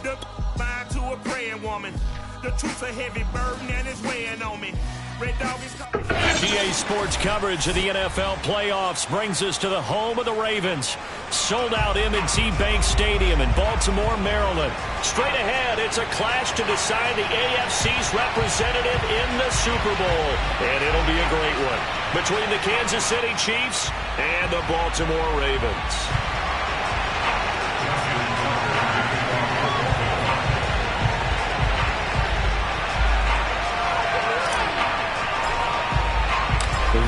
The mind to a praying woman. The truth's a heavy burden and it's weighing on me. Red Dog is GA Sports coverage of the NFL playoffs brings us to the home of the Ravens. Sold out M&T Bank Stadium in Baltimore, Maryland. Straight ahead, it's a clash to decide the AFC's representative in the Super Bowl. And it'll be a great one between the Kansas City Chiefs and the Baltimore Ravens.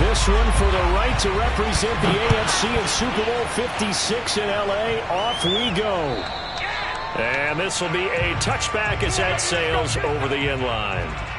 This one for the right to represent the AFC in Super Bowl 56 in L.A. Off we go. And this will be a touchback as that sails over the end line.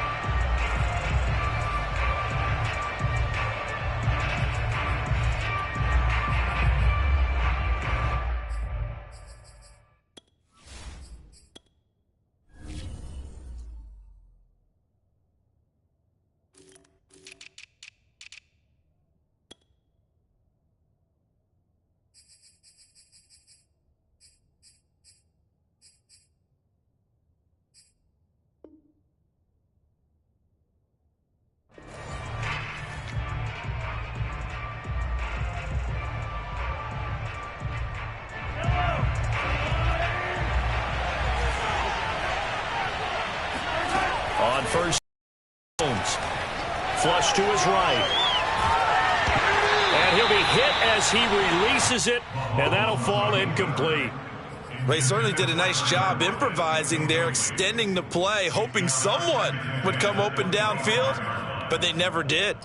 On first, flush to his right. And he'll be hit as he releases it, and that'll fall incomplete. Well, he certainly did a nice job improvising there, extending the play, hoping someone would come open downfield, but they never did.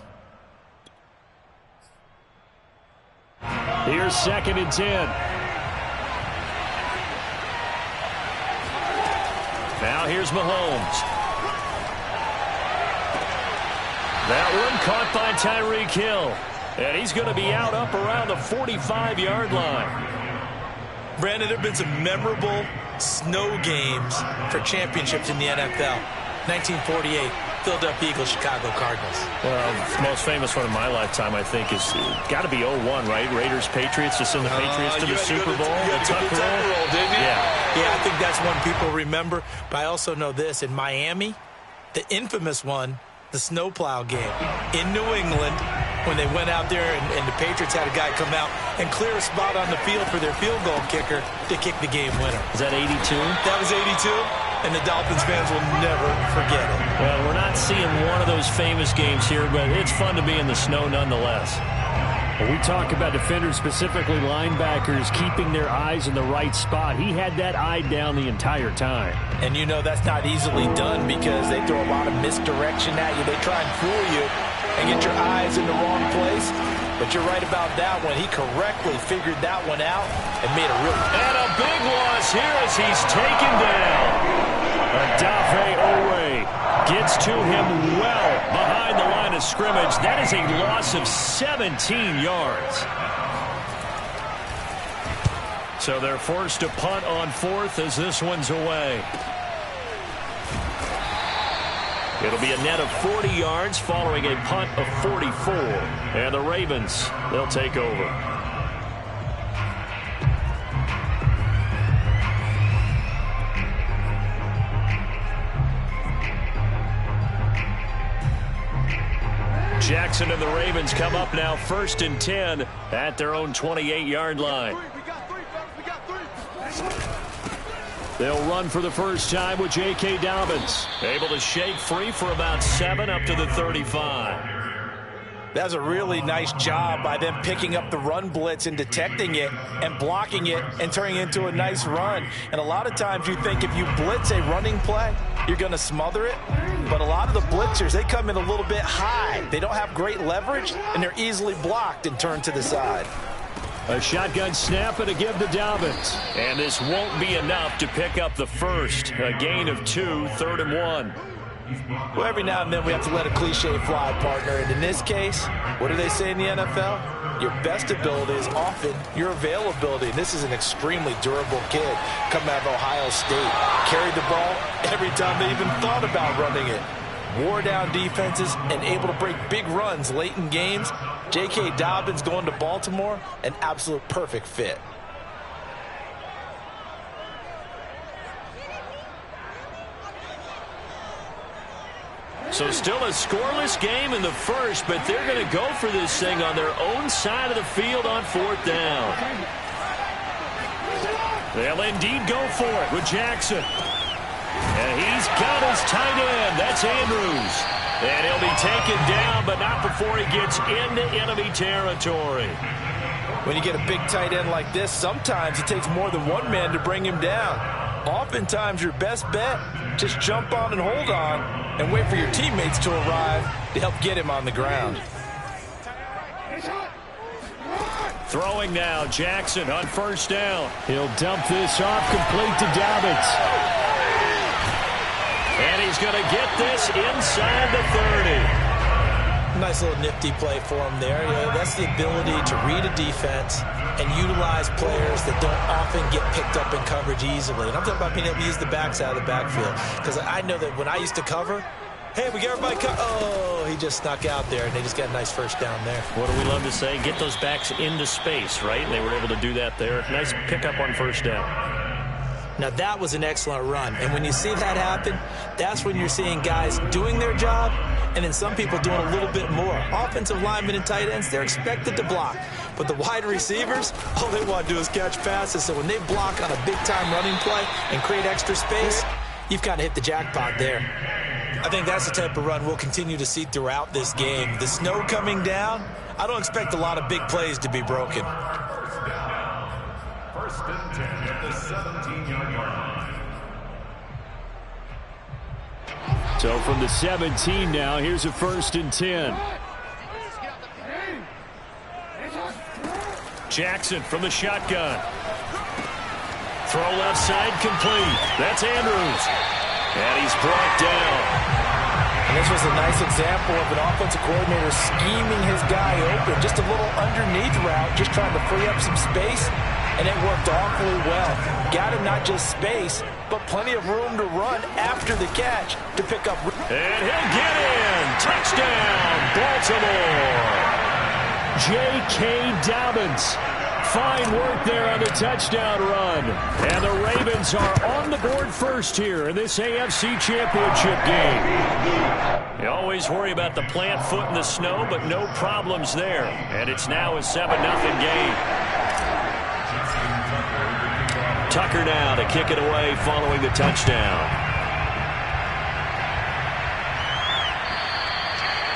Here's 2nd and 10. Now here's Mahomes. That one caught by Tyreek Hill. And he's going to be out up around the 45-yard line. Brandon, there have been some memorable snow games for championships in the NFL. 1948, Philadelphia Eagles, Chicago Cardinals. Well, the most famous one in my lifetime, I think, is got to be 01, right? Raiders, Patriots, to send the Patriots to the Super Bowl. You had to go to the Tucker roll, didn't you? Yeah, I think that's one people remember. But I also know this. In Miami, the infamous one, the snowplow game in New England, when they went out there and the Patriots had a guy come out and clear a spot on the field for their field goal kicker to kick the game winner. Is that 82? That was 82, and the Dolphins fans will never forget it. Well, we're not seeing one of those famous games here, but it's fun to be in the snow nonetheless. When we talk about defenders, specifically linebackers, keeping their eyes in the right spot, he had that eye down the entire time. And you know that's not easily done because they throw a lot of misdirection at you. They try and fool you and get your eyes in the wrong place. But you're right about that one. He correctly figured that one out and made a really... And a big loss here as he's taken down. Adafe Owe gets to him well behind the line of scrimmage. That is a loss of 17 yards. So they're forced to punt on 4th as this one's away. It'll be a net of 40 yards following a punt of 44. And the Ravens, they'll take over. Jackson and the Ravens come up now 1st and 10 at their own 28-yard line. They'll run for the first time with J.K. Dobbins. Able to shake free for about 7 up to the 35. That's a really nice job by them picking up the run blitz and detecting it and blocking it and turning it into a nice run. And a lot of times you think if you blitz a running play, you're going to smother it. But a lot of the blitzers, they come in a little bit high. They don't have great leverage, and they're easily blocked and turned to the side. A shotgun snap and a give to Dobbins. And this won't be enough to pick up the first. A gain of 2, 3rd and 1. Well, every now and then we have to let a cliche fly, partner. And in this case, what do they say in the NFL? Your best ability is often your availability. And this is an extremely durable kid coming out of Ohio State. Carried the ball every time they even thought about running it. Wore down defenses and able to break big runs late in games. J.K. Dobbins going to Baltimore, an absolute perfect fit. So still a scoreless game in the first, but they're going to go for this thing on their own side of the field on 4th down. They'll indeed go for it with Jackson. And he's got his tight end. That's Andrews. And he'll be taken down, but not before he gets into enemy territory. When you get a big tight end like this, sometimes it takes more than one man to bring him down. Oftentimes, your best bet, just jump on and hold on and wait for your teammates to arrive to help get him on the ground. Throwing now, Jackson on 1st down. He'll dump this off, complete to Dobbins. And he's going to get this inside the 30. Nice little nifty play for him there. That's the ability to read a defense and utilize players that don't often get picked up in coverage easily. And I'm talking about being able to use the backside of the backfield. Because I know that when I used to cover, hey, we got everybody oh, he just snuck out there, and they just got a nice 1st down there. What do we love to say? Get those backs into space, right? And they were able to do that there. Nice pickup on 1st down. Now, that was an excellent run. And when you see that happen, that's when you're seeing guys doing their job and then some people doing a little bit more. Offensive linemen and tight ends, they're expected to block. But the wide receivers, all they want to do is catch passes. So when they block on a big-time running play and create extra space, you've kind of hit the jackpot there. I think that's the type of run we'll continue to see throughout this game. The snow coming down, I don't expect a lot of big plays to be broken. 1st and 10 at the 17-yard line. So from the 17 now, here's a 1st and 10. Jackson from the shotgun. Throw left side complete. That's Andrews. And he's brought down. And this was a nice example of an offensive coordinator scheming his guy open. Just a little underneath route, just trying to free up some space. And it worked awfully well. Got him not just space, but plenty of room to run after the catch to pick up. And he'll get in. Touchdown, Baltimore. J.K. Dobbins. Fine work there on the touchdown run. And the Ravens are on the board first here in this AFC Championship game. You always worry about the plant foot in the snow, but no problems there. And it's now a 7-0 game. Tucker now to kick it away following the touchdown.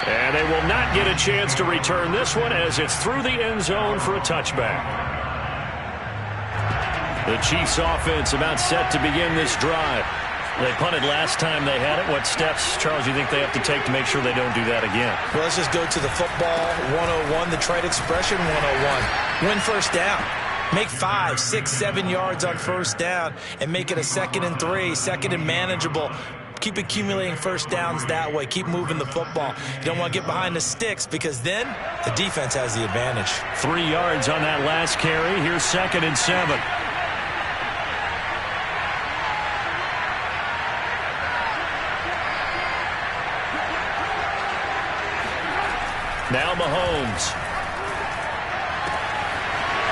And they will not get a chance to return this one as it's through the end zone for a touchback. The Chiefs offense about set to begin this drive. They punted last time they had it. What steps, Charles, you think they have to take to make sure they don't do that again? Well, let's just go to the football 101, the trade expression 101. Win 1st down. Make 5, 6, 7 yards on 1st down and make it a 2nd and 3, 2nd and manageable. Keep accumulating 1st downs that way. Keep moving the football. You don't want to get behind the sticks because then the defense has the advantage. 3 yards on that last carry. Here's 2nd and 7. Now Mahomes.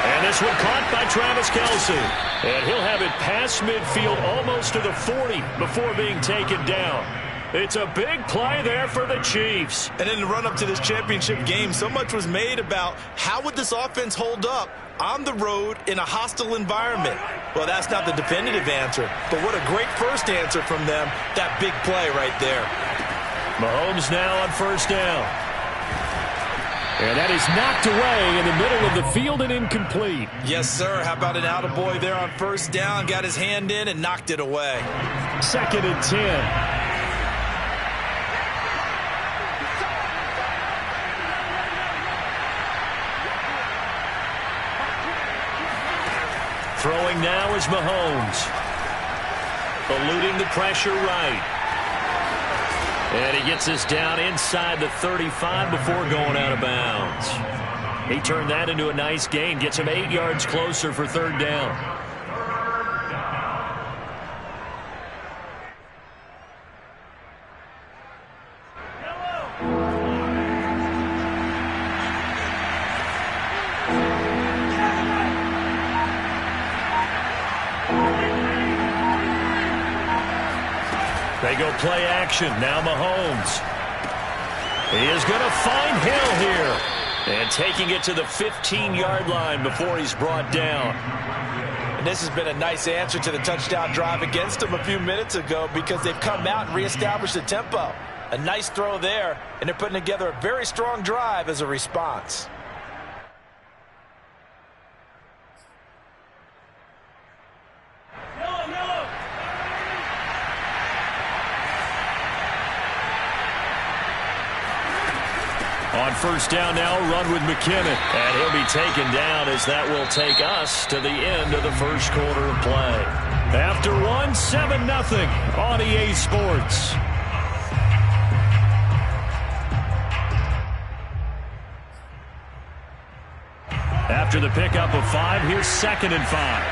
And this one caught by Travis Kelce. And he'll have it past midfield almost to the 40 before being taken down. It's a big play there for the Chiefs. And in the run-up to this championship game, so much was made about how would this offense hold up on the road in a hostile environment. Well, that's not the definitive answer, but what a great first answer from them, that big play right there. Mahomes now on 1st down. And that is knocked away in the middle of the field and incomplete. Yes, sir. How about an attaboy there on 1st down? Got his hand in and knocked it away. 2nd and 10. Throwing now is Mahomes. Eluding the pressure right. And he gets this down inside the 35 before going out of bounds. He turned that into a nice gain. Gets him 8 yards closer for 3rd down. They go play action. Now Mahomes. He is going to find Hill here. And taking it to the 15-yard line before he's brought down. And this has been a nice answer to the touchdown drive against them a few minutes ago because they've come out and reestablished the tempo. A nice throw there, and they're putting together a very strong drive as a response. On first down now, run with McKinnon. And he'll be taken down as that will take us to the end of the first quarter of play. After one, 7-0 on EA Sports. After the pickup of 5, here's 2nd and 5.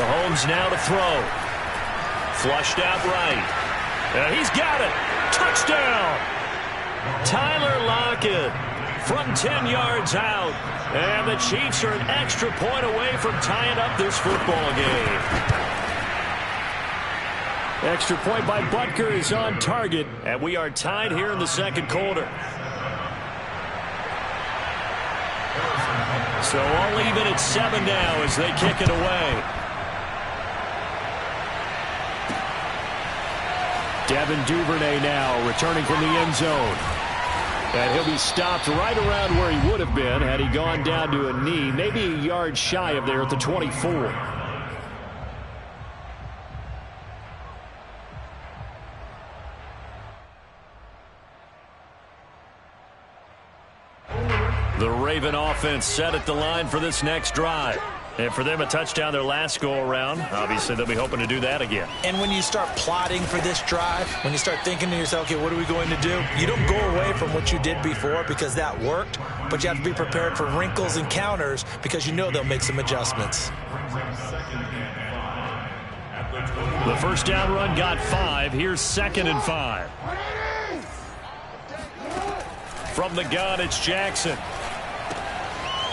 Mahomes now to throw. Flushed out right. And he's got it. Touchdown. Tyler Lockett from 10 yards out. And the Chiefs are an extra point away from tying up this football game. Extra point by Butker is on target. And we are tied here in the second quarter. So all even at 7 now as they kick it away. Devin Duvernay now returning from the end zone. And he'll be stopped right around where he would have been had he gone down to a knee, maybe a yard shy of there at the 24. The Raven offense set at the line for this next drive. And for them, a touchdown their last go-around. Obviously, they'll be hoping to do that again. And when you start plotting for this drive, when you start thinking to yourself, okay, what are we going to do? You don't go away from what you did before because that worked, but you have to be prepared for wrinkles and counters because you know they'll make some adjustments. The first down run got 5. Here's 2nd and 5. From the gun, it's Jackson.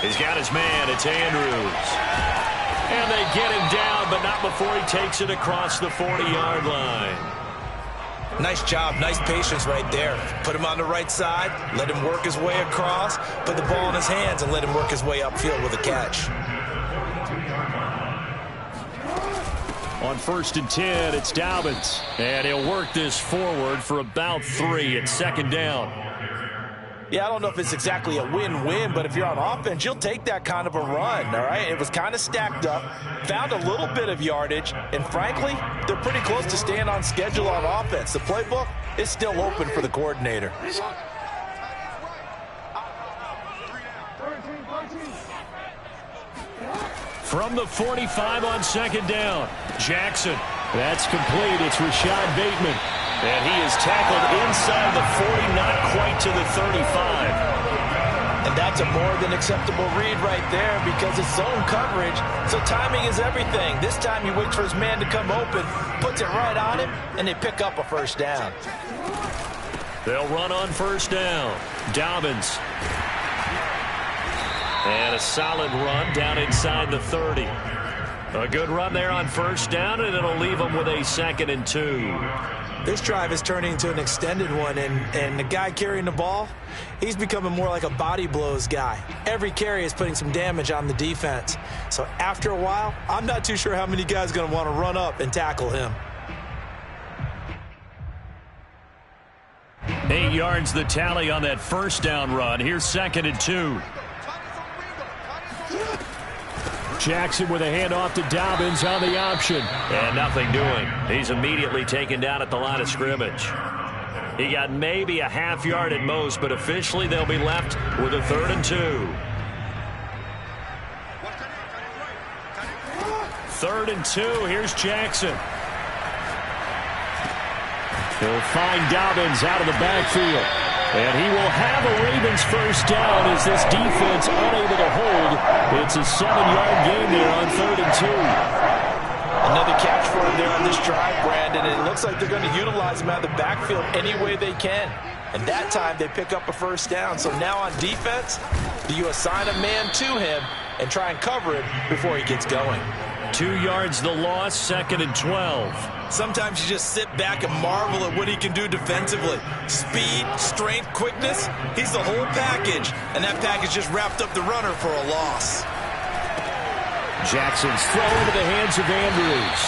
He's got his man. It's Andrews. And they get him down, but not before he takes it across the 40-yard line. Nice job. Nice patience right there. Put him on the right side. Let him work his way across. Put the ball in his hands and let him work his way upfield with a catch. On 1st and 10, it's Dobbins. And he'll work this forward for about 3 at 2nd down. Yeah, I don't know if it's exactly a win-win, but if you're on offense, you'll take that kind of a run, all right? It was kind of stacked up, found a little bit of yardage, and frankly, they're pretty close to staying on schedule on offense. The playbook is still open for the coordinator. From the 45 on 2nd down, Jackson. That's complete. It's Rashad Bateman. And he is tackled inside the 40, not quite to the 35. And that's a more than acceptable read right there because it's zone coverage, so timing is everything. This time he waits for his man to come open, puts it right on him, and they pick up a first down. They'll run on first down. Dobbins. And a solid run down inside the 30. A good run there on first down, and it'll leave them with a 2nd and 2. This drive is turning into an extended one, and the guy carrying the ball, he's becoming more like a body blows guy. Every carry is putting some damage on the defense. So after a while, I'm not too sure how many guys are going to want to run up and tackle him. 8 yards the tally on that first down run. Here's 2nd and 2. Jackson with a handoff to Dobbins on the option. And nothing doing. He's immediately taken down at the line of scrimmage. He got maybe a half yard at most, but officially they'll be left with a 3rd and 2. 3rd and 2. Here's Jackson. He'll find Dobbins out of the backfield. And he will have a Ravens first down as this defense unable to hold. It's a 7-yard gain there on 3rd and 2. Another catch for him there on this drive, Brandon. It looks like they're going to utilize him out of the backfield any way they can. And that time they pick up a first down. So now on defense, do you assign a man to him and try and cover it before he gets going? 2 yards the loss, 2nd and 12. Sometimes you just sit back and marvel at what he can do defensively. Speed, strength, quickness, he's the whole package. And that package just wrapped up the runner for a loss. Jackson's throw into the hands of Andrews.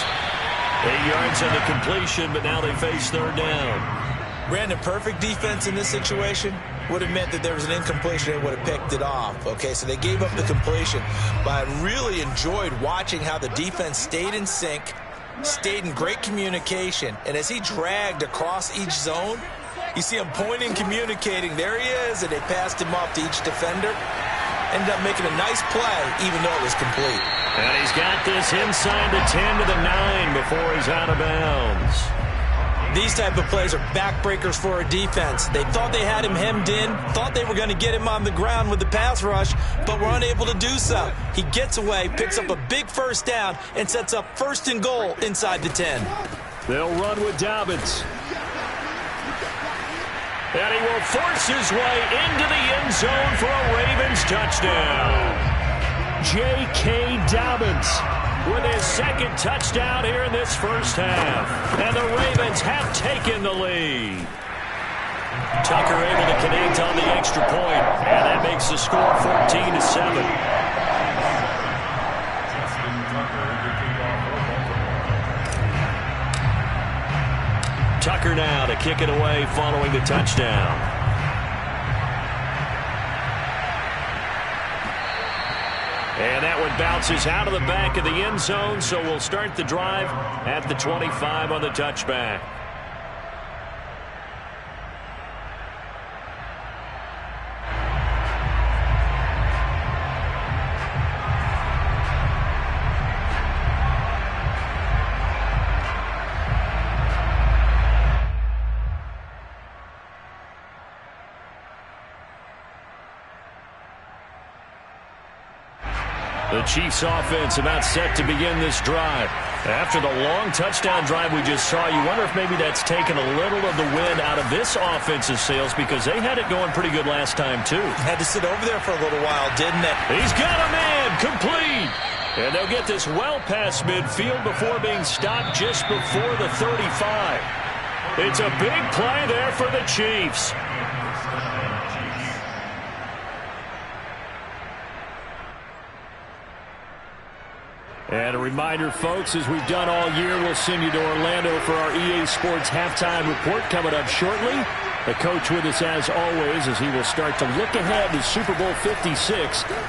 8 yards on the completion, but now they face 3rd down. Brandon, perfect defense in this situation would have meant that there was an incompletion and would have picked it off. Okay, so they gave up the completion. But I really enjoyed watching how the defense stayed in sync, stayed in great communication. And as he dragged across each zone, you see him pointing, communicating. There he is, and they passed him off to each defender. Ended up making a nice play, even though it was complete. And he's got this inside the 10 to the 9 before he's out of bounds. These type of plays are backbreakers for a defense. They thought they had him hemmed in, thought they were going to get him on the ground with the pass rush, but were unable to do so. He gets away, picks up a big 1st down, and sets up 1st and goal inside the 10. They'll run with Dobbins. And he will force his way into the end zone for a Ravens touchdown. J.K. Dobbins with his 2nd touchdown here in this 1st half. And the Ravens have taken the lead. Tucker able to connect on the extra point, and that makes the score 14-7. Tucker now to kick it away following the touchdown. And that one bounces out of the back of the end zone, so we'll start the drive at the 25 on the touchback. The Chiefs offense about set to begin this drive. After the long touchdown drive we just saw, you wonder if maybe that's taken a little of the wind out of this offensive sails, because they had it going pretty good last time too. Had to sit over there for a little while, didn't it? He's got a man, complete. And they'll get this well past midfield before being stopped just before the 35. It's a big play there for the Chiefs. And a reminder, folks, as we've done all year, we'll send you to Orlando for our EA Sports halftime report coming up shortly. The coach with us as always as he will start to look ahead to Super Bowl 56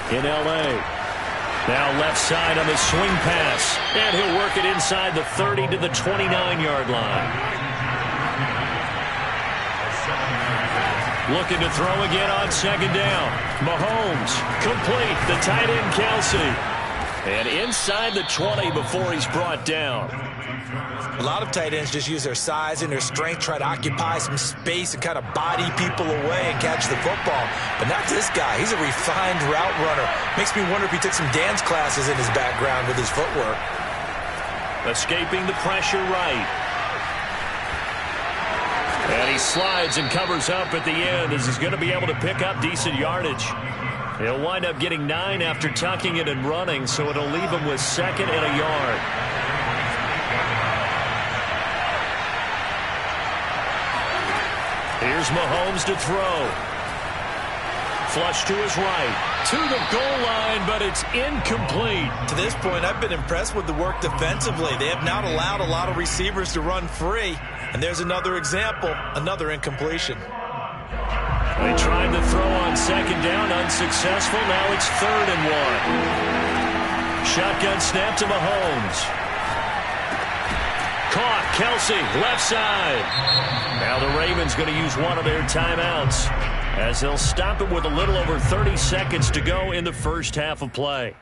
in L.A. Now left side on the swing pass, and he'll work it inside the 30 to the 29-yard line. Looking to throw again on 2nd down. Mahomes, complete, the tight end Kelsey. And inside the 20 before he's brought down. A lot of tight ends just use their size and their strength, try to occupy some space and kind of body people away and catch the football. But not this guy. He's a refined route runner. Makes me wonder if he took some dance classes in his background with his footwork. Escaping the pressure right. And he slides and covers up at the end as he's going to be able to pick up decent yardage. He'll wind up getting 9 after tucking it and running, so it'll leave him with 2nd and a yard. Here's Mahomes to throw. Flush to his right. To the goal line, but it's incomplete. To this point, I've been impressed with the work defensively. They have not allowed a lot of receivers to run free. And there's another example, another incompletion. They tried to throw on 2nd down, unsuccessful. Now it's 3rd and 1. Shotgun snap to Mahomes. Caught, Kelsey, left side. Now the Ravens going to use one of their timeouts as they'll stop it with a little over 30 seconds to go in the 1st half of play.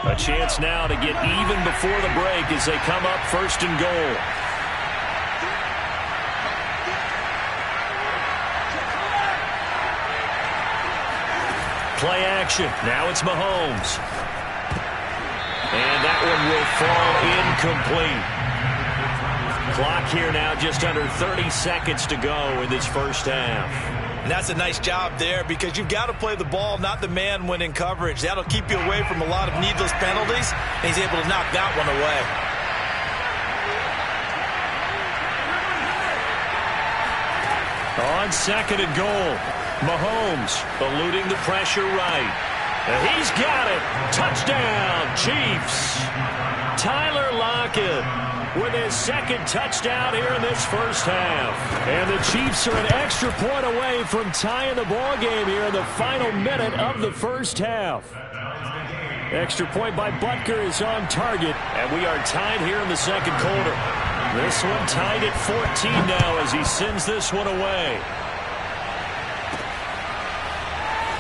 A chance now to get even before the break as they come up 1st and goal. Play action. Now it's Mahomes. And that one will fall incomplete. Clock here now just under 30 seconds to go in this 1st half. And that's a nice job there because you've got to play the ball, not the man when in coverage. That'll keep you away from a lot of needless penalties, and he's able to knock that one away. On second and goal, Mahomes eluding the pressure right. He's got it. Touchdown, Chiefs. Tyler Lockett with his second touchdown here in this first half. And the Chiefs are an extra point away from tying the ball game here in the final minute of the first half. Extra point by Butker is on target, and we are tied here in the second quarter. This one tied at 14 now as he sends this one away.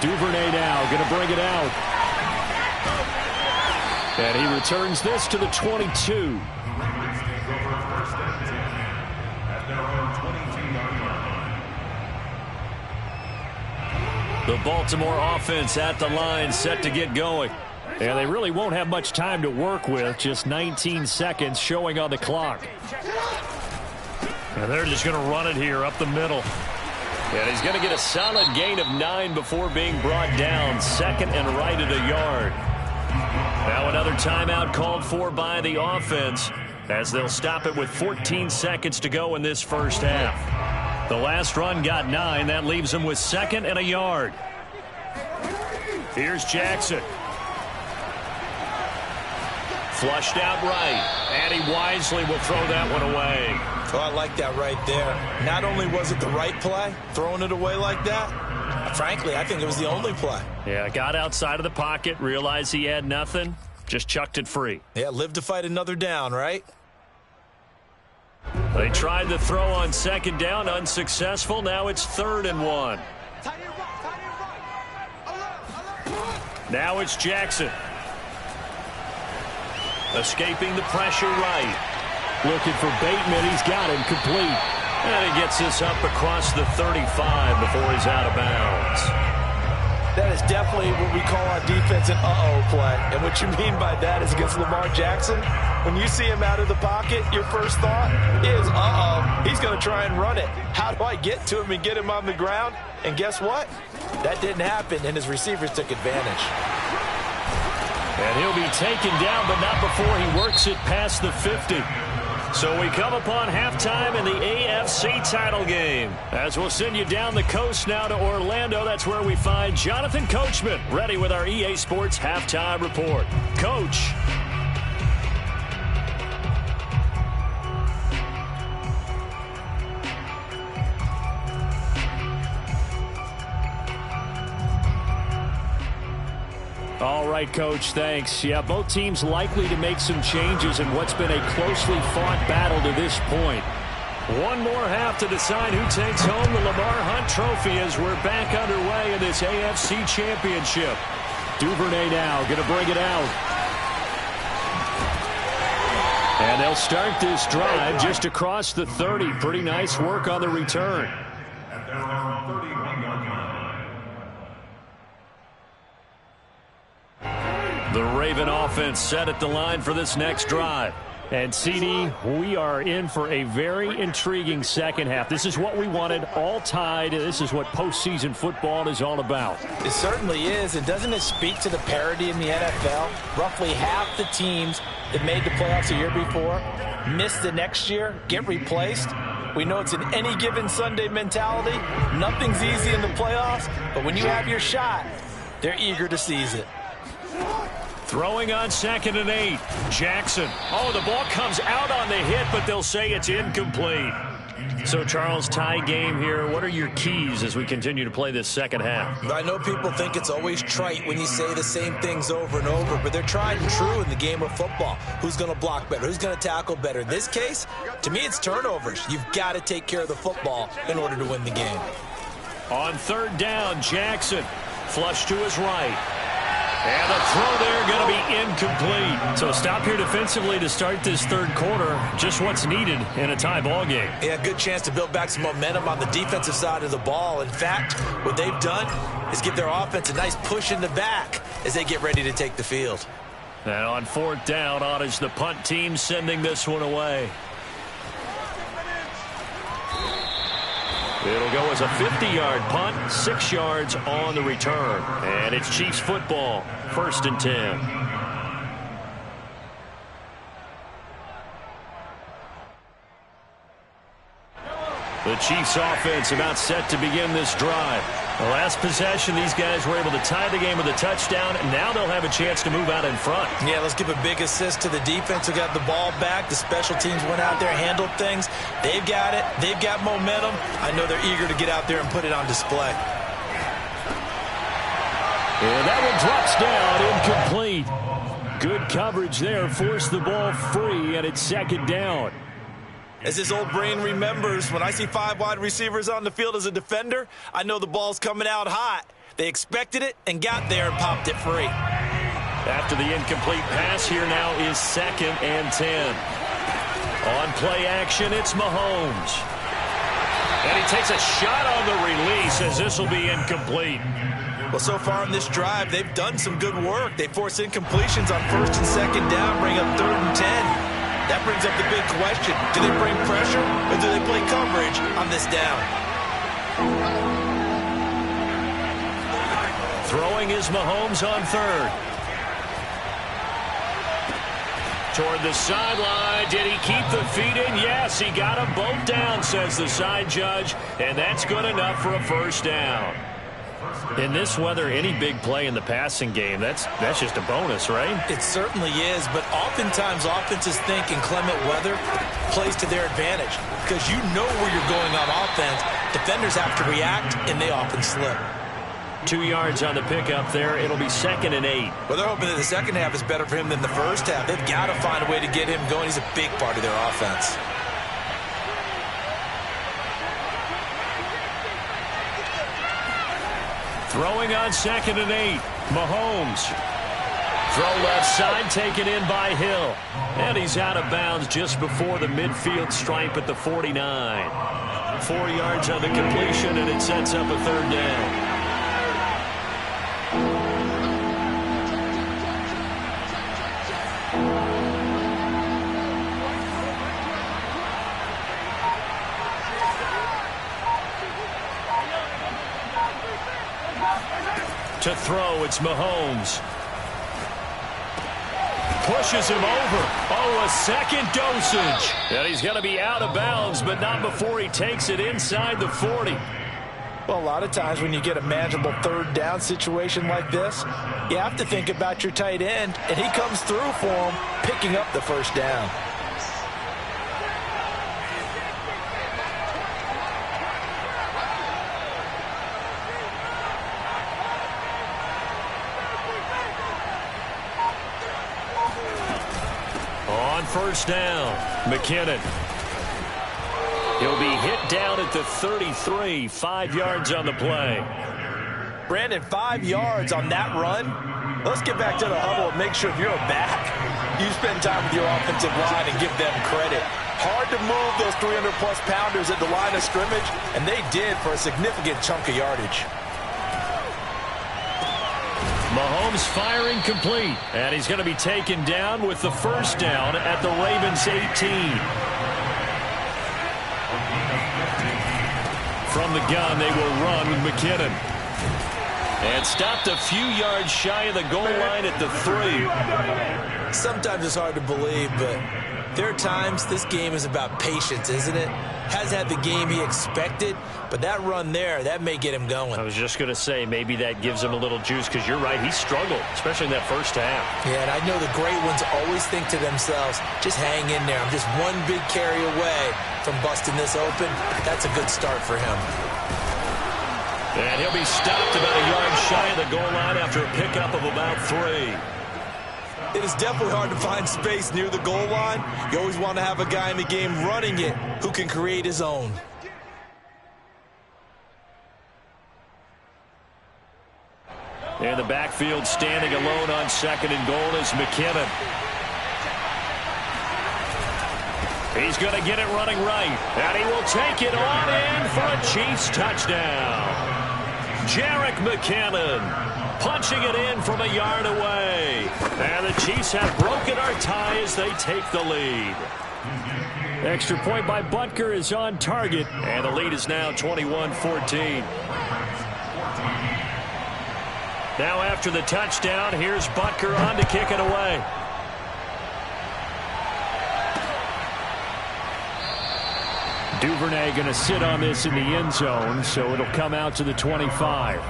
Duvernay now going to bring it out. And he returns this to the 22. The Baltimore offense at the line, set to get going. And they really won't have much time to work with, just 19 seconds showing on the clock. And they're just going to run it here up the middle. And he's going to get a solid gain of 9 before being brought down, second and right at a yard. Now another timeout called for by the offense as they'll stop it with 14 seconds to go in this first half. The last run got 9. That leaves him with second and a yard. Here's Jackson. Flushed out right, and he wisely will throw that one away. Oh, I like that right there. Not only was it the right play, throwing it away like that, frankly, I think it was the only play. Yeah, got outside of the pocket, realized he had nothing, just chucked it free. Yeah, live to fight another down, right? They tried the throw on second down, unsuccessful. Now it's 3rd and 1. Now it's Jackson. Escaping the pressure right. Looking for Bateman. He's got him complete. And he gets this up across the 35 before he's out of bounds. That is definitely what we call on defense an uh-oh play. And what you mean by that is against Lamar Jackson, when you see him out of the pocket, your first thought is, uh-oh, he's going to try and run it. How do I get to him and get him on the ground? And guess what? That didn't happen, and his receivers took advantage. And he'll be taken down, but not before he works it past the 50. So we come upon halftime in the AFC title game. As we'll send you down the coast now to Orlando, that's where we find Jonathan Coachman, ready with our EA Sports halftime report. Coach. All right, Coach, thanks. Yeah, both teams likely to make some changes in what's been a closely fought battle to this point. One more half to decide who takes home the Lamar Hunt Trophy as we're back underway in this AFC Championship. Duvernay now going to bring it out. And they'll start this drive just across the 30. Pretty nice work on the return. The Raven offense set at the line for this next drive. And, CD, we are in for a very intriguing second half. This is what we wanted, all tied. This is what postseason football is all about. It certainly is. And doesn't it speak to the parity in the NFL? Roughly half the teams that made the playoffs a year before miss the next year, get replaced. We know it's an any given Sunday mentality. Nothing's easy in the playoffs, but when you have your shot, they're eager to seize it. Throwing on 2nd and 8. Jackson. Oh, the ball comes out on the hit, but they'll say it's incomplete. So, Charles, tie game here. What are your keys as we continue to play this second half? I know people think it's always trite when you say the same things over and over, but they're tried and true in the game of football. Who's going to block better? Who's going to tackle better? In this case, to me, it's turnovers. You've got to take care of the football in order to win the game. On 3rd down, Jackson. Flush to his right. And the throw there going to be incomplete. So stop here defensively to start this third quarter. Just what's needed in a tie ball game. Yeah, good chance to build back some momentum on the defensive side of the ball. In fact, what they've done is give their offense a nice push in the back as they get ready to take the field. And on 4th down, on is the punt team sending this one away. It'll go as a 50-yard punt, 6 yards on the return. And it's Chiefs football, 1st and 10. The Chiefs offense about set to begin this drive. The last possession, these guys were able to tie the game with a touchdown, and now they'll have a chance to move out in front. Yeah, let's give a big assist to the defense who got the ball back. The special teams went out there, handled things. They've got it. They've got momentum. I know they're eager to get out there and put it on display. And that one drops down, incomplete. Good coverage there, forced the ball free, and it's 2nd down. As this old brain remembers, when I see 5 wide receivers on the field as a defender, I know the ball's coming out hot. They expected it and got there and popped it free. After the incomplete pass, here now is 2nd and 10. On play action, it's Mahomes. And he takes a shot on the release as this will be incomplete. Well, so far in this drive, they've done some good work. They force incompletions on 1st and 2nd down, bring up 3rd and 10. That brings up the big question. Do they bring pressure or do they play coverage on this down? Throwing is Mahomes on 3rd. Toward the sideline. Did he keep the feet in? Yes, he got them both down, says the side judge. And that's good enough for a 1st down. In this weather, any big play in the passing game, that's just a bonus, right? It certainly is, but oftentimes offenses think inclement weather plays to their advantage because you know where you're going on offense. Defenders have to react, and they often slip. 2 yards on the pickup there. It'll be 2nd and 8. Well, they're hoping that the second half is better for him than the first half. They've got to find a way to get him going. He's a big part of their offense. Throwing on 2nd and 8. Mahomes. Throw left side, taken in by Hill. And he's out of bounds just before the midfield stripe at the 49. 4 yards on the completion, and it sets up a 3rd down. To throw, it's Mahomes. Pushes him over. Oh, a second dosage. And he's going to be out of bounds, but not before he takes it inside the 40. Well, a lot of times when you get a manageable 3rd down situation like this, you have to think about your tight end, and he comes through for him, picking up the 1st down. On 1st down, McKinnon. He'll be hit down at the 33, 5 yards on the play. Brandon, 5 yards on that run. Let's get back to the huddle and make sure if you're a back, you spend time with your offensive line and give them credit. Hard to move those 300-plus pounders at the line of scrimmage, and they did for a significant chunk of yardage. Mahomes firing complete, and he's going to be taken down with the 1st down at the Ravens 18. From the gun, they will run with McKinnon. And stopped a few yards shy of the goal line at the 3. Sometimes it's hard to believe, but there are times this game is about patience, isn't it? Hasn't had the game he expected, but that run there, that may get him going. I was just going to say, maybe that gives him a little juice, because you're right, he struggled, especially in that 1st half. Yeah, and I know the great ones always think to themselves, just hang in there. I'm just one big carry away from busting this open. That's a good start for him. And he'll be stopped about a yard shy of the goal line after a pickup of about 3. It is definitely hard to find space near the goal line. You always want to have a guy in the game running it who can create his own. And the backfield standing alone on 2nd and goal is McKinnon. He's going to get it running right. And he will take it on in for a Chiefs touchdown. Jerick McKinnon punching it in from a yard away. And the Chiefs have broken our tie as they take the lead. Extra point by Butker is on target, and the lead is now 21-14. Now after the touchdown, here's Butker on to kick it away. Duvernay going to sit on this in the end zone, so it'll come out to the 25.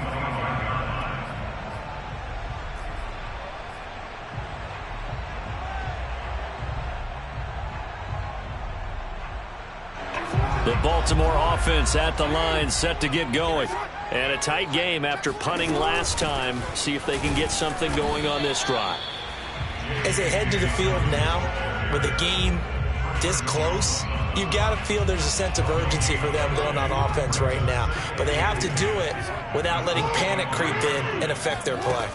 The Baltimore offense at the line, set to get going. And a tight game after punting last time. See if they can get something going on this drive. As they head to the field now, with the game this close, you got to feel there's a sense of urgency for them going on offense right now. But they have to do it without letting panic creep in and affect their play.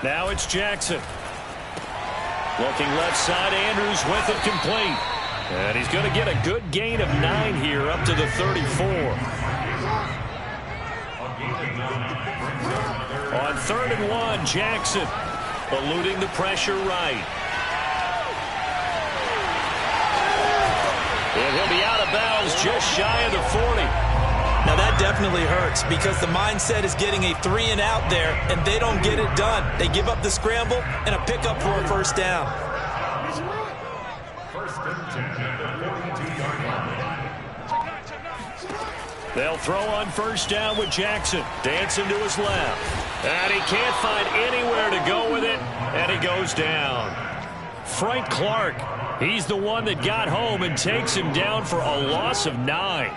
Now it's Jackson. Looking left side, Andrews with it complete. And he's going to get a good gain of 9 here up to the 34. On 3rd and 1, Jackson eluding the pressure right. And he'll be out of bounds just shy of the 40. Now that definitely hurts because the mindset is getting a 3-and-out there, and they don't get it done. They give up the scramble and a pickup for a first down. They'll throw on 1st down with Jackson. Dancing to his left. And he can't find anywhere to go with it. And he goes down. Frank Clark, he's the one that got home and takes him down for a loss of 9.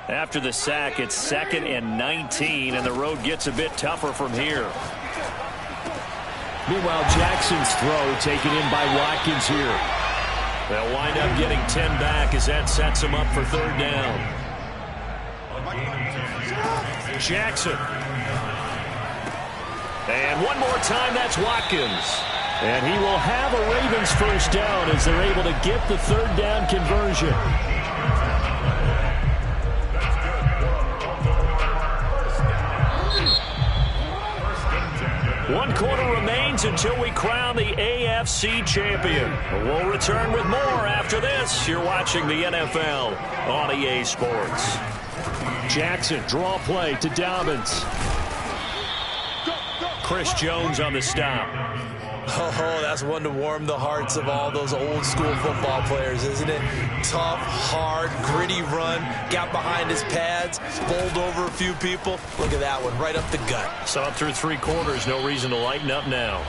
After the sack, it's 2nd and 19, and the road gets a bit tougher from here. Meanwhile, Jackson's throw taken in by Watkins here. They'll wind up getting 10 back as that sets them up for 3rd down. Jackson. And one more time, that's Watkins. And he will have a Ravens first down as they're able to get the 3rd down conversion. One quarter remains until we crown the AFC champion. We'll return with more after this. You're watching the NFL on EA Sports. Jackson, draw play to Dobbins. Chris Jones on the stop. Oh, that's one to warm the hearts of all those old school football players, isn't it? Tough, hard, gritty run, got behind his pads, bowled over a few people. Look at that one, right up the gut. Saw it through 3 quarters, no reason to lighten up now.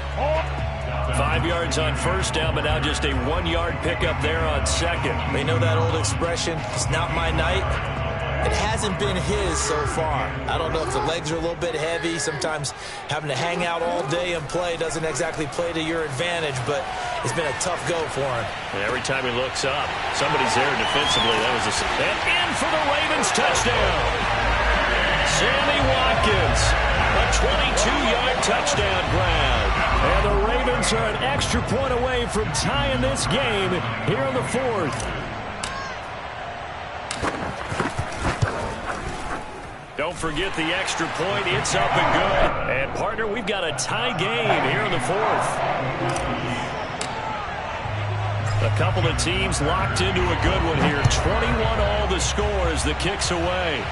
5 yards on 1st down, but now just a 1-yard pickup there on 2nd. They know that old expression, it's not my night. It hasn't been his so far. I don't know if the legs are a little bit heavy. Sometimes having to hang out all day and play doesn't exactly play to your advantage, but it's been a tough go for him. And every time he looks up, somebody's there defensively. That was and in for the Ravens touchdown. Sammy Watkins, a 22-yard touchdown grab. And the Ravens are an extra point away from tying this game here in the 4th. Don't forget the extra point. It's up and good. And, partner, we've got a tie game here in the 4th. A couple of teams locked into a good one here. 21 all the score as the kick's away.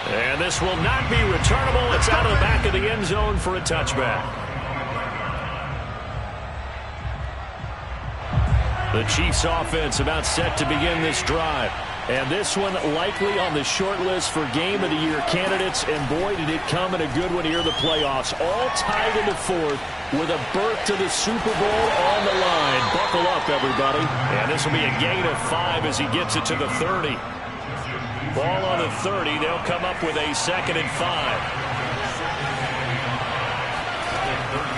And this will not be returnable. It's out of the back of the end zone for a touchback. The Chiefs offense about set to begin this drive. And this one likely on the short list for Game of the Year candidates. And boy, did it come in a good one here in the playoffs. All tied in the 4th with a berth to the Super Bowl on the line. Buckle up, everybody. And this will be a gain of 5 as he gets it to the 30. Ball on the 30. They'll come up with a 2nd and 5.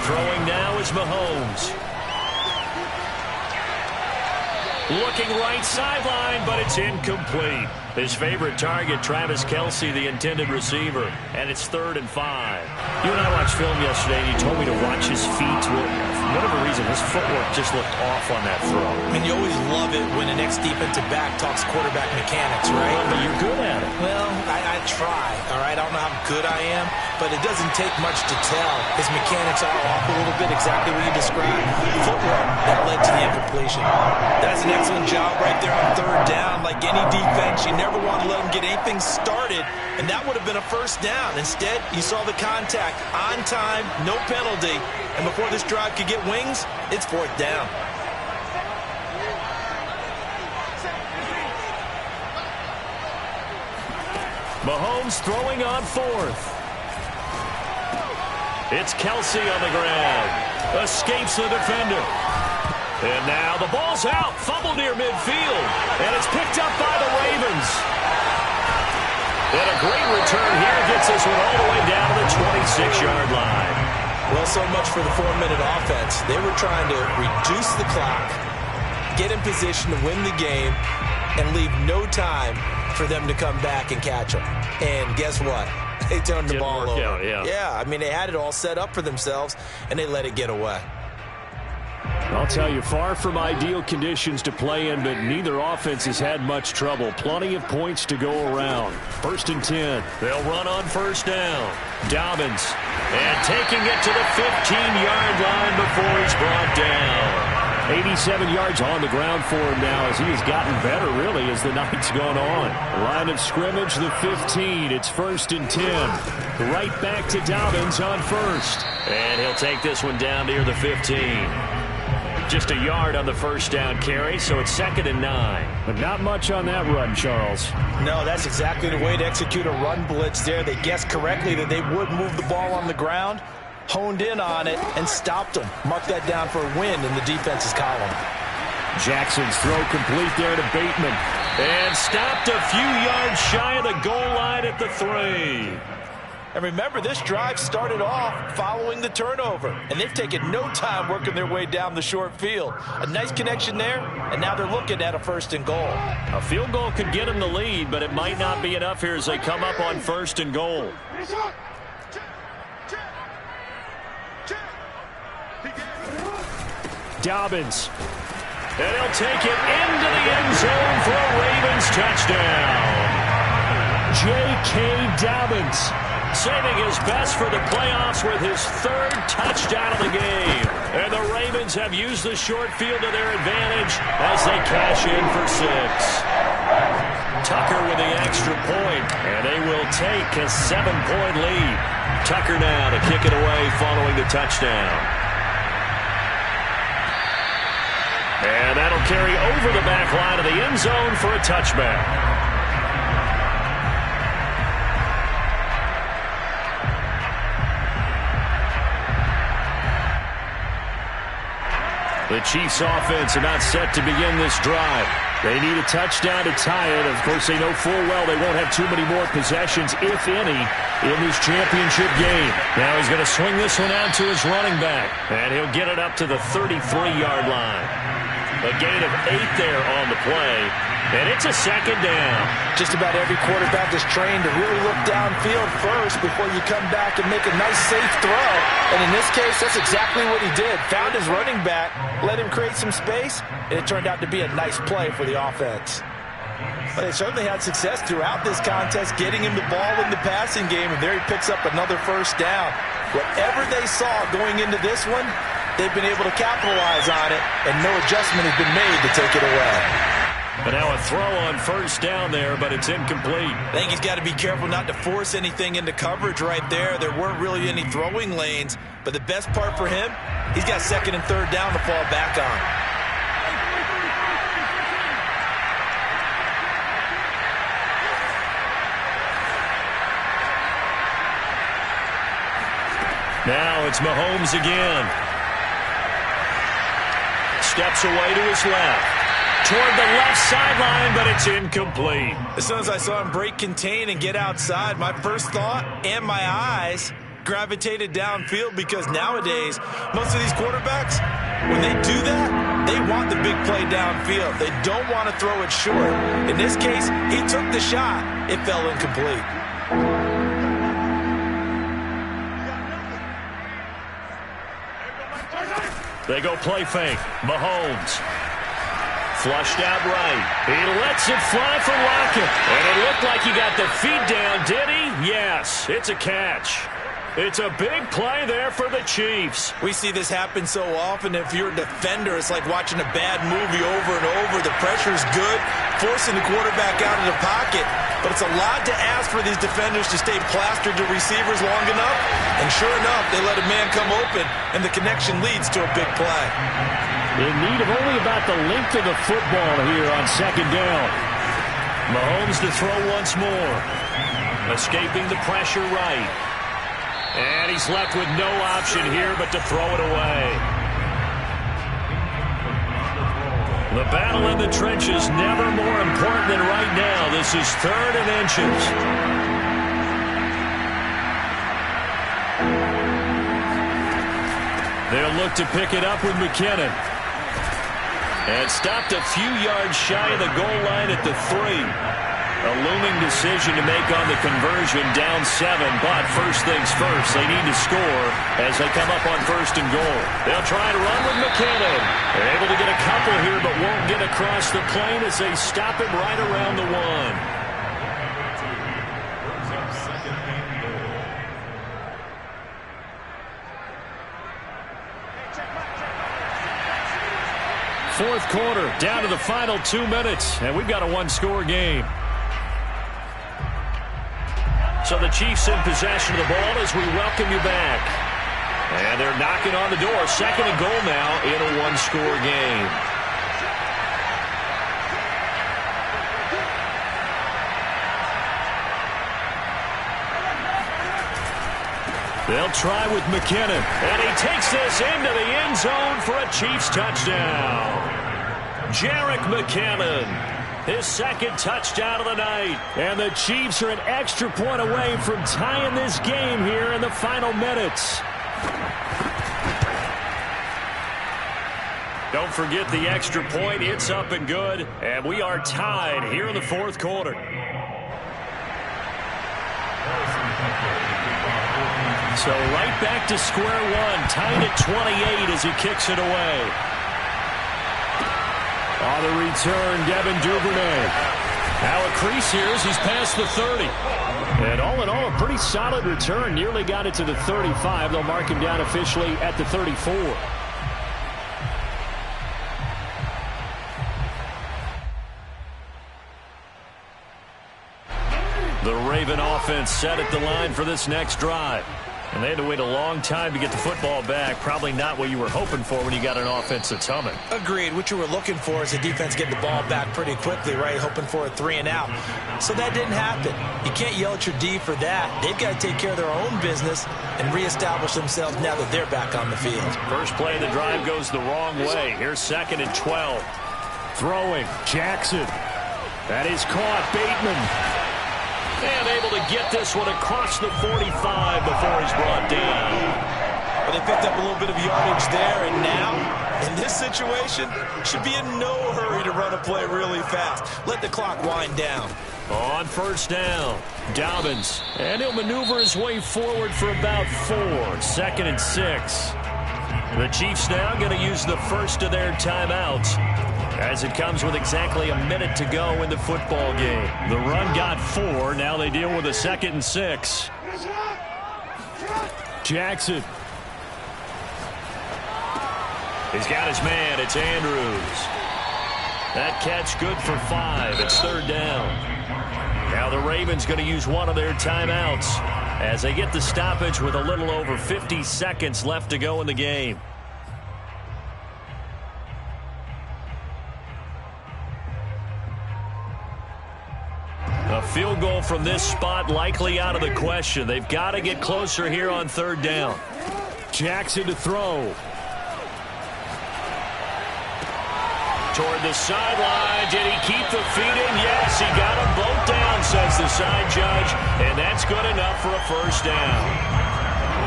Throwing now is Mahomes. Looking right sideline, but it's incomplete. His favorite target, Travis Kelce, the intended receiver. And it's 3rd and 5. You and I watched film yesterday, and you told me to watch his feet. For whatever reason, his footwork just looked off on that throw. And you always love it when the next defensive back talks quarterback mechanics, right? Well, but you're good at it. Well, I try, all right? I don't know how good I am, but it doesn't take much to tell. His mechanics are off a little bit, exactly what you described. Footwork that led to the incompletion. That's an excellent job right there on third down. Like any defense, you never want to let them get anything started, and that would have been a first down. Instead, you saw the contact on time, no penalty, and before this drive could get wings, it's fourth down. Mahomes throwing on fourth. It's Kelsey on the ground. Escapes the defender. And now the ball's out. Fumble near midfield. And it's picked up by the Ravens. And a great return here gets this one all the way down to the 26-yard line. Well, so much for the 4-minute offense. They were trying to reduce the clock, get in position to win the game, and leave no time for them to come back and catch them. And guess what? They turned the ball over. Yeah, I mean, they had it all set up for themselves, and they let it get away. I'll tell you, far from ideal conditions to play in, but neither offense has had much trouble. Plenty of points to go around. 1st and 10. They'll run on first down. Dobbins. And taking it to the 15-yard line before he's brought down. 87 yards on the ground for him now as he has gotten better, really, as the night's gone on. Line of scrimmage, the 15. It's 1st and 10. Right back to Dobbins on first. And he'll take this one down near the 15. Just a yard on the first down carry, so it's 2nd and 9. But not much on that run, Charles. No, that's exactly the way to execute a run blitz there. They guessed correctly that they would move the ball on the ground, honed in on it, and stopped them. Mark that down for a win in the defense's column. Jackson's throw complete there to Bateman. And stopped a few yards shy of the goal line at the 3. And remember, this drive started off following the turnover, and they've taken no time working their way down the short field. A nice connection there, and now they're looking at a 1st and goal. A field goal could get them the lead, but it might not be enough here as they come up on 1st and goal. Dobbins. And he'll take it into the end zone for a Ravens touchdown. J.K. Dobbins. Saving his best for the playoffs with his 3rd touchdown of the game. And the Ravens have used the short field to their advantage as they cash in for 6. Tucker with the extra point, and they will take a 7-point lead. Tucker now to kick it away following the touchdown. And that'll carry over the back line of the end zone for a touchback. The Chiefs offense about set to begin this drive. They need a touchdown to tie it. Of course, they know full well they won't have too many more possessions, if any, in this championship game. Now he's going to swing this one out to his running back, and he'll get it up to the 33-yard line. A gain of 8 there on the play, and it's a 2nd down. Just about every quarterback is trained to really look downfield first before you come back and make a nice, safe throw. And in this case, that's exactly what he did. Found his running back, let him create some space, and it turned out to be a nice play for the offense. But they certainly had success throughout this contest, getting him the ball in the passing game, and there he picks up another 1st down. Whatever they saw going into this one, they've been able to capitalize on it, and no adjustment has been made to take it away. But now a throw on 1st down there, but it's incomplete. I think he's got to be careful not to force anything into coverage right there. There weren't really any throwing lanes, but the best part for him, he's got 2nd and 3rd down to fall back on. Now it's Mahomes again. Steps away to his left. Toward the left sideline, but it's incomplete. As soon as I saw him break contain and get outside, my first thought and my eyes gravitated downfield, because nowadays, most of these quarterbacks, when they do that, they want the big play downfield. They don't want to throw it short. In this case, he took the shot. It fell incomplete. They go play fake. Mahomes. Flushed out right. He lets it fly for Lockett. And it looked like he got the feet down, did he? Yes, it's a catch. It's a big play there for the Chiefs. We see this happen so often. If you're a defender, it's like watching a bad movie over and over. The pressure's good, forcing the quarterback out of the pocket. But it's a lot to ask for these defenders to stay plastered to receivers long enough. And sure enough, they let a man come open, and the connection leads to a big play. In need of only about the length of the football here on second down. Mahomes to throw once more. Escaping the pressure right. And he's left with no option here but to throw it away. The battle in the trenches never more important than right now. This is 3rd and inches. They'll look to pick it up with McKinnon. And stopped a few yards shy of the goal line at the 3. A looming decision to make on the conversion, down 7. But first things first, they need to score as they come up on 1st and goal. They'll try to run with McKinnon. They're able to get a couple here, but won't get across the plane as they stop him right around the 1. Fourth quarter, down to the final 2 minutes, and we've got a one-score game. So the Chiefs in possession of the ball as we welcome you back. And they're knocking on the door. 2nd and goal now in a one-score game. They'll try with McKinnon. And he takes this into the end zone for a Chiefs touchdown. Jerick McKinnon, his 2nd touchdown of the night. And the Chiefs are an extra point away from tying this game here in the final minutes. Don't forget the extra point. It's up and good. And we are tied here in the 4th quarter. So right back to square one, tied at 28 as he kicks it away. On the return, Devin Duvernay. Now a crease here as he's past the 30. And all in all, a pretty solid return. Nearly got it to the 35. They'll mark him down officially at the 34. The Raven offense set at the line for this next drive. And they had to wait a long time to get the football back. Probably not what you were hoping for when you got an offense that's humming. Agreed. What you were looking for is the defense getting the ball back pretty quickly, right? Hoping for a 3 and out. So that didn't happen. You can't yell at your D for that. They've got to take care of their own business and reestablish themselves now that they're back on the field. First play of the drive goes the wrong way. Here's 2nd and 12. Throwing, Jackson. That is caught, Bateman. And able to get this one across the 45 before he's brought down. But they picked up a little bit of yardage there, and now, in this situation, should be in no hurry to run a play really fast. Let the clock wind down. On 1st down, Dobbins. And he'll maneuver his way forward for about 4. 2nd and 6. The Chiefs now going to use the first of their timeouts, as it comes with exactly a minute to go in the football game. The run got 4. Now they deal with a 2nd and 6. Jackson. He's got his man. It's Andrews. That catch good for 5. It's 3rd down. Now the Ravens going to use one of their timeouts as they get the stoppage with a little over 50 seconds left to go in the game. A field goal from this spot likely out of the question. They've got to get closer here on 3rd down. Jackson to throw. Toward the sideline. Did he keep the feet in? Yes, he got them both down, says the side judge. And that's good enough for a 1st down.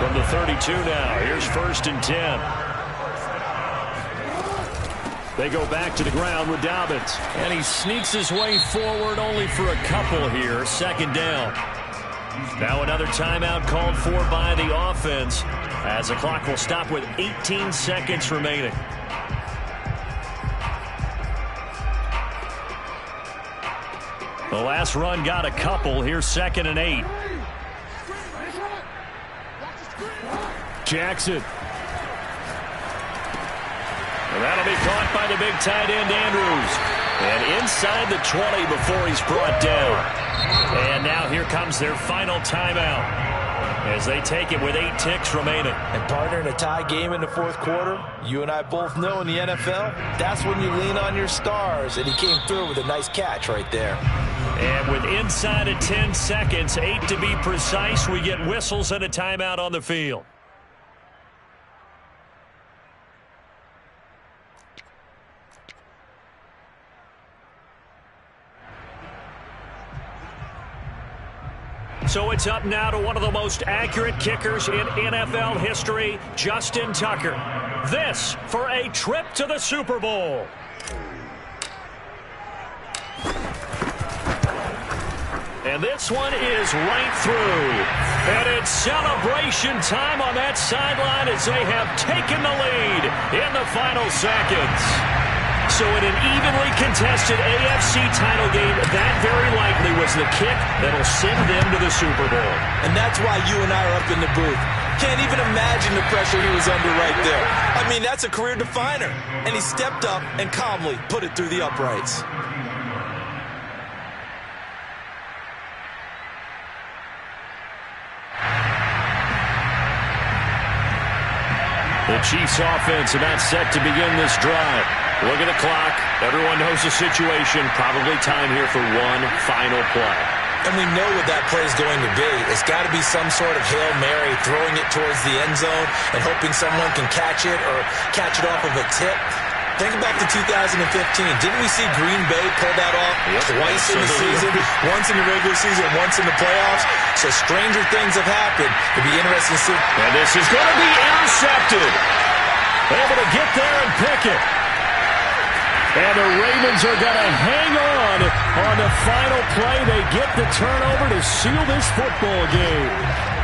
From the 32 now, here's 1st and 10. They go back to the ground with Dobbins. And he sneaks his way forward only for a couple here. 2nd down. Now another timeout called for by the offense, as the clock will stop with 18 seconds remaining. The last run got a couple. Here's 2nd and 8. Jackson. And that'll be caught by the big tight end, Andrews. And inside the 20 before he's brought down. And now here comes their final timeout as they take it with 8 ticks remaining. And partner, in a tie game in the fourth quarter, you and I both know in the NFL, that's when you lean on your stars. And he came through with a nice catch right there. And with inside of 10 seconds, 8 to be precise, we get whistles and a timeout on the field. So it's up now to one of the most accurate kickers in NFL history, Justin Tucker. This for a trip to the Super Bowl. And this one is right through. And it's celebration time on that sideline as they have taken the lead in the final seconds. So in an evenly contested AFC title game, that very likely was the kick that'll send them to the Super Bowl. And that's why you and I are up in the booth. Can't even imagine the pressure he was under right there. I mean, that's a career definer. And he stepped up and calmly put it through the uprights. The Chiefs offense about set to begin this drive. Look at the clock. Everyone knows the situation. Probably time here for one final play. And we know what that play is going to be. It's got to be some sort of Hail Mary, throwing it towards the end zone and hoping someone can catch it or catch it off of a tip. Think back to 2015. Didn't we see Green Bay pull that off twice in the season? Once in the regular season, once in the playoffs. So stranger things have happened. It'll be interesting to see. And this is going to be intercepted. Able to get there and pick it. And the Ravens are going to hang on the final play. They get the turnover to seal this football game.